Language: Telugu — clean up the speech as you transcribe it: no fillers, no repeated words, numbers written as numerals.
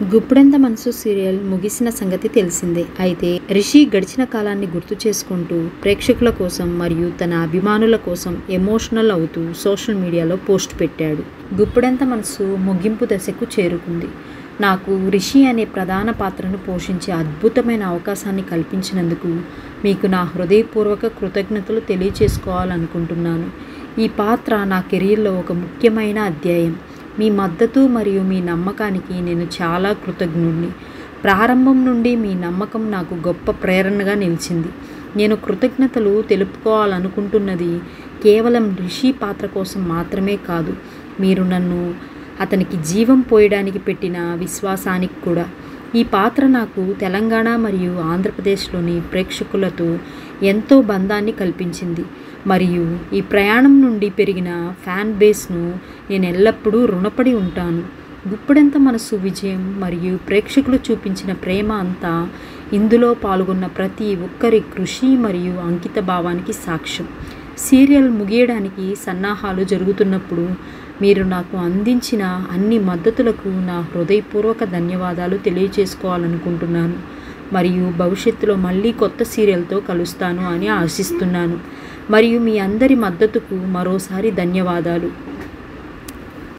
గుప్పుడంత మనసు సీరియల్ ముగిసిన సంగతి తెలిసిందే. అయితే రిషి గడిచిన కాలాన్ని గుర్తు చేసుకుంటూ ప్రేక్షకుల కోసం మరియు తన అభిమానుల కోసం ఎమోషనల్ అవుతూ సోషల్ మీడియాలో పోస్ట్ పెట్టాడు. గుప్పుడంత మనసు ముగింపు దశకు చేరుకుంది. నాకు రిషి అనే ప్రధాన పాత్రను పోషించే అద్భుతమైన అవకాశాన్ని కల్పించినందుకు మీకు నా హృదయపూర్వక కృతజ్ఞతలు తెలియచేసుకోవాలనుకుంటున్నాను. ఈ పాత్ర నా కెరీర్లో ఒక ముఖ్యమైన అధ్యాయం. మీ మద్దతు మరియు మీ నమ్మకానికి నేను చాలా కృతజ్ఞుడిని. ప్రారంభం నుండి మీ నమ్మకం నాకు గొప్ప ప్రేరణగా నిలిచింది. నేను కృతజ్ఞతలు తెలుపుకోవాలనుకుంటున్నది కేవలం రిషి పాత్ర కోసం మాత్రమే కాదు, మీరు నన్ను అతనికి జీవం పోయడానికి పెట్టిన విశ్వాసానికి కూడా. ఈ పాత్ర నాకు తెలంగాణ మరియు ఆంధ్రప్రదేశ్లోని ప్రేక్షకులతో ఎంతో బంధాన్ని కల్పించింది మరియు ఈ ప్రయాణం నుండి పెరిగిన ఫ్యాన్ బేస్ను నేను ఎల్లప్పుడూ రుణపడి ఉంటాను. గుప్పుడంత మనసు విజయం మరియు ప్రేక్షకులు చూపించిన ప్రేమ అంతా ఇందులో పాల్గొన్న ప్రతి ఒక్కరి కృషి మరియు అంకిత భావానికి సాక్ష్యం. సీరియల్ ముగియడానికి సన్నాహాలు జరుగుతున్నప్పుడు మీరు నాకు అందించిన అన్ని మద్దతులకు నా హృదయపూర్వక ధన్యవాదాలు తెలియచేసుకోవాలనుకుంటున్నాను మరియు భవిష్యత్తులో మళ్ళీ కొత్త సీరియల్తో కలుస్తాను అని ఆశిస్తున్నాను మరియు మీ అందరి మద్దతుకు మరోసారి ధన్యవాదాలు.